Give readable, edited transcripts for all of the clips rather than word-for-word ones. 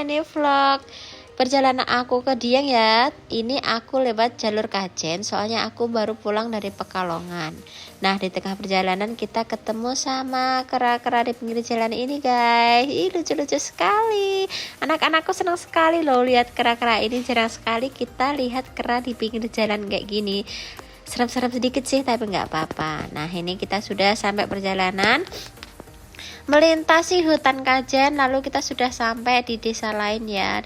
ini vlog perjalanan aku ke Dieng ya. Ini aku lewat jalur Kajen, soalnya aku baru pulang dari Pekalongan. Nah, di tengah perjalanan kita ketemu sama kera-kera di pinggir jalan ini, guys. Ih, lucu-lucu sekali. Anak-anakku senang sekali loh lihat kera-kera ini. Jarang sekali kita lihat kera di pinggir jalan kayak gini. Serem-serem sedikit sih, tapi nggak apa-apa. Nah, ini kita sudah sampai perjalanan melintasi hutan Kajen, lalu kita sudah sampai di desa lain ya.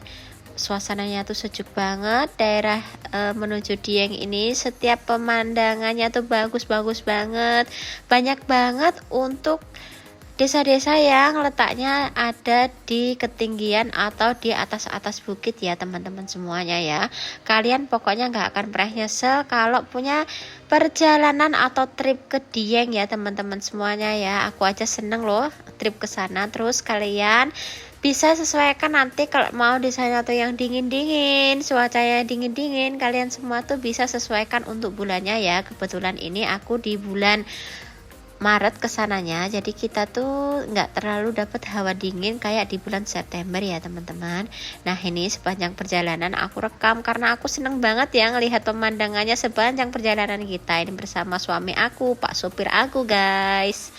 Suasananya tuh sejuk banget. Daerah menuju Dieng ini setiap pemandangannya tuh bagus-bagus banget. Banyak banget untuk desa-desa yang letaknya ada di ketinggian atau di atas-atas bukit ya teman-teman semuanya ya. Kalian pokoknya nggak akan pernah nyesel kalau punya perjalanan atau trip ke Dieng ya teman-teman semuanya ya. Aku aja seneng loh trip ke sana. Terus kalian bisa sesuaikan nanti kalau mau di sana tuh yang dingin-dingin, cuacanya dingin-dingin, kalian semua tuh bisa sesuaikan untuk bulannya ya. Kebetulan ini aku di bulan Maret kesananya, jadi kita tuh nggak terlalu dapat hawa dingin kayak di bulan September ya teman-teman. Nah, ini sepanjang perjalanan aku rekam karena aku seneng banget ya ngelihat pemandangannya sepanjang perjalanan kita ini bersama suami aku, Pak sopir aku, guys.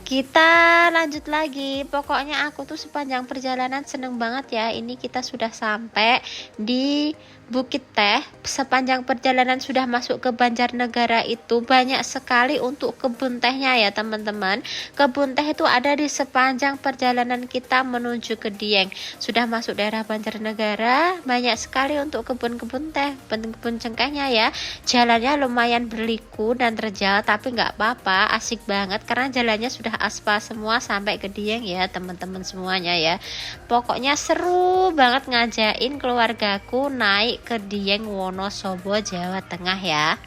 Kita lanjut lagi. Pokoknya aku tuh sepanjang perjalanan seneng banget ya. Ini kita sudah sampai di Bukit Teh. Sepanjang perjalanan sudah masuk ke Banjarnegara itu banyak sekali untuk kebun tehnya ya teman-teman. Kebun teh itu ada di sepanjang perjalanan kita menuju ke Dieng. Sudah masuk daerah Banjarnegara, banyak sekali untuk kebun-kebun teh, kebun cengkehnya ya. Jalannya lumayan berliku dan terjal, tapi nggak apa-apa, asik banget karena jalannya sudah aspal semua sampai ke Dieng ya teman-teman semuanya ya. Pokoknya seru banget ngajain keluargaku naik ke Dieng Wonosobo, Jawa Tengah ya.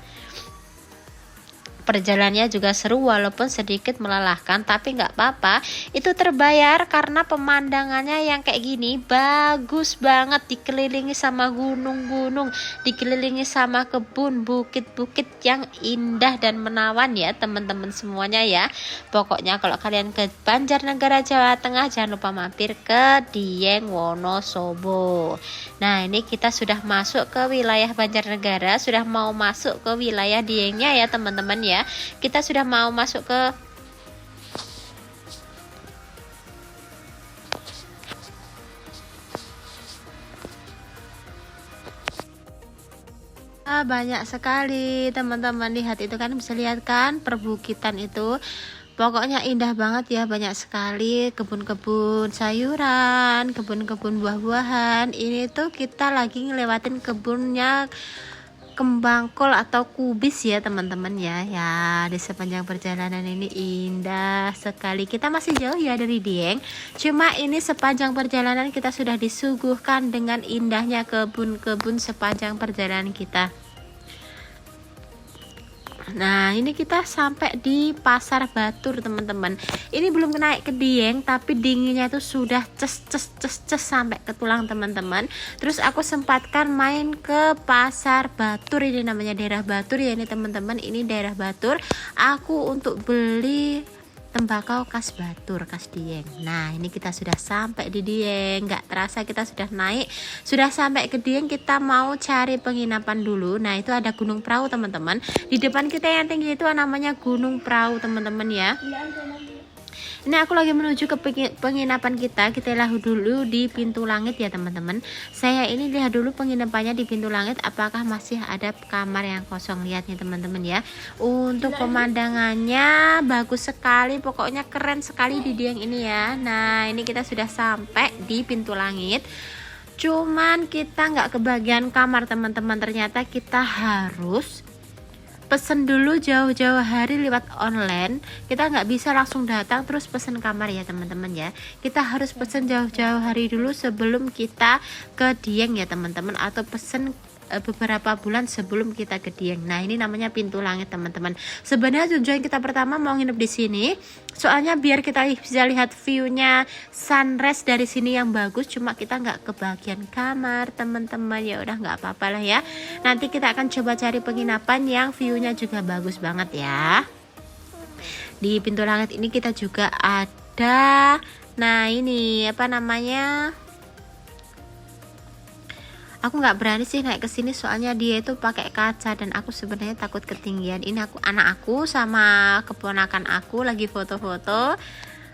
Perjalanannya juga seru walaupun sedikit melelahkan, tapi nggak apa-apa, itu terbayar karena pemandangannya yang kayak gini bagus banget, dikelilingi sama gunung-gunung, dikelilingi sama kebun, bukit-bukit yang indah dan menawan ya teman-teman semuanya ya. Pokoknya kalau kalian ke Banjarnegara Jawa Tengah jangan lupa mampir ke Dieng Wonosobo. Nah, ini kita sudah masuk ke wilayah Banjarnegara, sudah mau masuk ke wilayah Diengnya ya teman-teman ya. Kita sudah mau masuk ke banyak sekali teman-teman, lihat itu kan, bisa lihat kan perbukitan itu. Pokoknya indah banget ya, banyak sekali kebun-kebun sayuran, kebun-kebun buah-buahan. Ini tuh kita lagi ngelewatin kebunnya kembang kol atau kubis ya teman-teman ya. Ya, di sepanjang perjalanan ini indah sekali. Kita masih jauh ya dari Dieng, cuma ini sepanjang perjalanan kita sudah disuguhkan dengan indahnya kebun-kebun sepanjang perjalanan kita. Nah, ini kita sampai di Pasar Batur teman-teman. Ini belum naik ke Dieng, tapi dinginnya itu sudah ces sampai ke tulang teman-teman. Terus aku sempatkan main ke Pasar Batur, ini namanya daerah Batur ya ini teman-teman. Ini daerah Batur. Aku untuk beli tembakau khas Batur, khas Dieng. Nah, ini kita sudah sampai di Dieng. Nggak terasa kita sudah naik, sudah sampai ke Dieng. Kita mau cari penginapan dulu. Nah, itu ada Gunung Prau teman-teman. Di depan kita yang tinggi itu namanya Gunung Prau teman-teman ya. Ini aku lagi menuju ke penginapan kita. Kita lihat dulu di Pintu Langit ya teman-teman. Saya ini lihat dulu penginapannya di Pintu Langit, apakah masih ada kamar yang kosong. Lihat nih teman-teman ya. Untuk pemandangannya bagus sekali, pokoknya keren sekali di Dieng ini ya. Nah, ini kita sudah sampai di Pintu Langit. Cuman kita nggak kebagian kamar teman-teman. Ternyata kita harus pesen dulu jauh-jauh hari lewat online. Kita nggak bisa langsung datang terus pesen kamar ya teman-teman ya. Kita harus pesen jauh-jauh hari dulu sebelum kita ke Dieng ya teman-teman, atau pesen beberapa bulan sebelum kita ke Dieng. Nah, ini namanya Pintu Langit teman-teman. Sebenarnya tujuan kita pertama mau nginep di sini, soalnya biar kita bisa lihat view-nya sunrise dari sini yang bagus. Cuma kita nggak kebagian kamar teman-teman, ya udah nggak apa-apa lah ya. Nanti kita akan coba cari penginapan yang view-nya juga bagus banget ya. Di pintu langit ini kita juga ada, nah ini apa namanya, aku nggak berani sih naik ke sini soalnya dia itu pakai kaca dan aku sebenarnya takut ketinggian. Ini anak aku sama keponakan aku lagi foto-foto.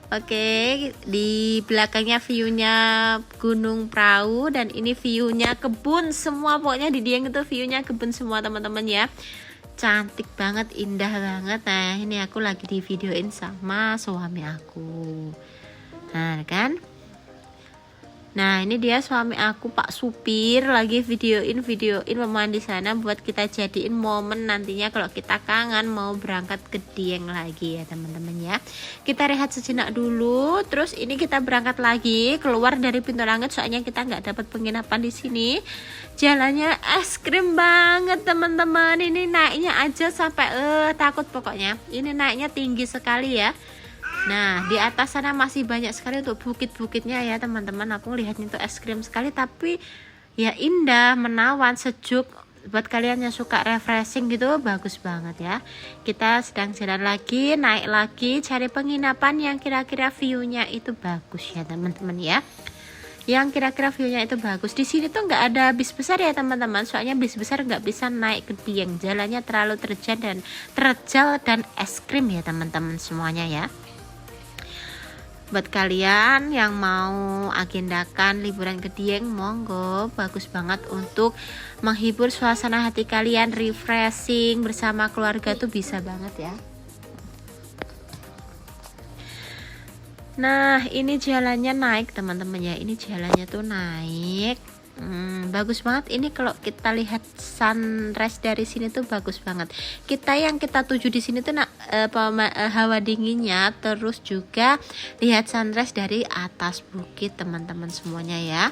Oke, di belakangnya view-nya Gunung Prau dan ini view-nya kebun semua. Pokoknya di Dieng itu view-nya kebun semua teman-teman ya. Cantik banget, indah banget. Nah, ini aku lagi di videoin sama suami aku. Nah, kan? Nah, ini dia suami aku, Pak Supir, lagi videoin pemandian di sana buat kita jadiin momen nantinya kalau kita kangen mau berangkat ke Dieng lagi ya teman-teman ya. Kita rehat sejenak dulu, terus ini kita berangkat lagi keluar dari pintu langit soalnya kita nggak dapat penginapan di sini. Jalannya es krim banget teman-teman. Ini naiknya aja sampai takut pokoknya. Ini naiknya tinggi sekali ya. Nah, di atas sana masih banyak sekali untuk bukit-bukitnya ya teman-teman. Aku lihatnya itu es krim sekali, tapi ya indah, menawan, sejuk. Buat kalian yang suka refreshing gitu, bagus banget ya. Kita sedang jalan lagi, naik lagi, cari penginapan yang kira-kira view-nya itu bagus ya teman-teman ya. Yang kira-kira view-nya itu bagus. Di sini tuh nggak ada bis besar ya teman-teman. Soalnya bis besar nggak bisa naik ke Dieng. Jalannya terlalu terjal dan es krim ya teman-teman semuanya ya. Buat kalian yang mau agendakan liburan ke Dieng, monggo, bagus banget untuk menghibur suasana hati kalian, refreshing bersama keluarga tuh bisa banget ya. Nah, ini jalannya naik teman-teman ya. Ini jalannya tuh naik. Bagus banget ini kalau kita lihat sunrise dari sini tuh bagus banget. Kita tuju di sini tuh hawa dinginnya, terus juga lihat sunrise dari atas bukit teman-teman semuanya ya.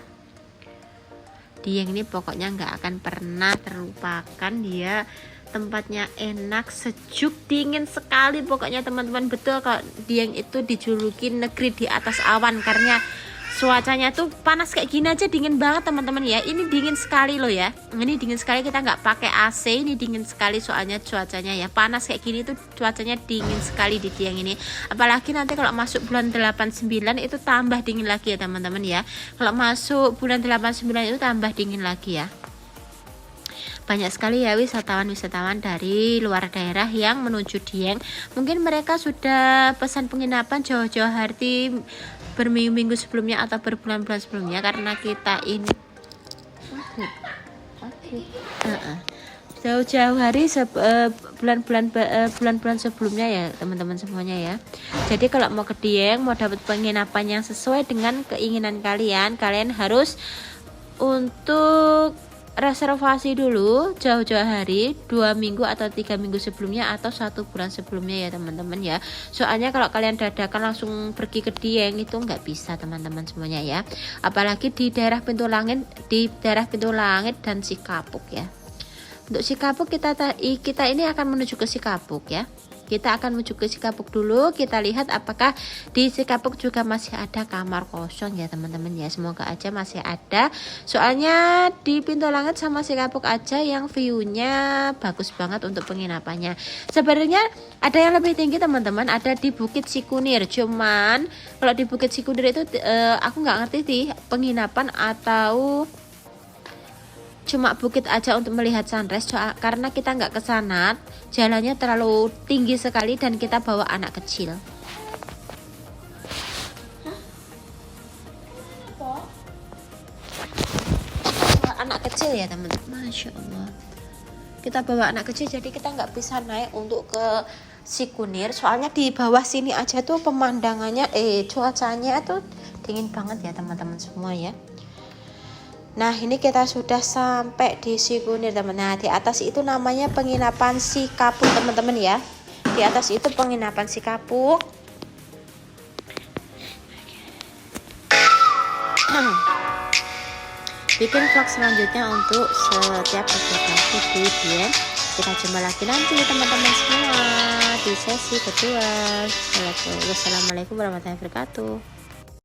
Dieng ini pokoknya nggak akan pernah terlupakan, dia tempatnya enak, sejuk, dingin sekali pokoknya teman-teman. Betul kalau Dieng itu dijuluki negeri di atas awan karena cuacanya tuh panas kayak gini aja dingin banget teman-teman ya. Ini dingin sekali loh ya. Ini dingin sekali, kita nggak pakai AC, ini dingin sekali soalnya cuacanya ya. Panas kayak gini tuh cuacanya dingin sekali di Dieng ini. Apalagi nanti kalau masuk bulan 8-9 itu tambah dingin lagi ya teman-teman ya. Kalau masuk bulan 8-9 itu tambah dingin lagi ya. Banyak sekali ya wisatawan-wisatawan dari luar daerah yang menuju Dieng. Mungkin mereka sudah pesan penginapan jauh-jauh hari, berminggu-minggu sebelumnya atau berbulan-bulan sebelumnya, karena kita ini jauh-jauh hari bulan-bulan sebelumnya ya teman-teman semuanya ya. Jadi kalau mau ke Dieng, mau dapat penginapan yang sesuai dengan keinginan kalian harus untuk reservasi dulu jauh-jauh hari, 2 minggu atau 3 minggu sebelumnya atau 1 bulan sebelumnya ya teman-teman ya. Soalnya kalau kalian dadakan langsung pergi ke Dieng itu nggak bisa teman-teman semuanya ya. Apalagi di daerah pintu langit dan Sikapuk ya. Untuk Sikapuk kita ini akan menuju ke Sikapuk ya. Kita akan menuju ke Sikapuk dulu. Kita lihat apakah di Sikapuk juga masih ada kamar kosong ya teman-teman ya. Semoga aja masih ada. Soalnya di pintu langit sama Sikapuk aja yang view-nya bagus banget untuk penginapannya. Sebenarnya ada yang lebih tinggi teman-teman. Ada di Bukit Sikunir. Cuman kalau di Bukit Sikunir itu aku nggak ngerti sih penginapan atau cuma bukit aja untuk melihat sunrise. Karena kita nggak ke sana, jalannya terlalu tinggi sekali dan kita bawa anak kecil. Anak kecil ya teman-teman, Masya Allah. Kita bawa anak kecil jadi kita nggak bisa naik untuk ke Sikunir. Soalnya di bawah sini aja tuh pemandangannya, cuacanya tuh dingin banget ya teman-teman semua ya. Nah ini kita sudah sampai di Sikunir teman. Nah di atas itu namanya penginapan Sikapuk teman-teman ya. Di atas itu penginapan Sikapuk. Bikin vlog selanjutnya untuk setiap kegiatan di Dieng. Kita jumpa lagi nanti teman-teman semua di sesi kedua. Wassalamualaikum warahmatullahi wabarakatuh.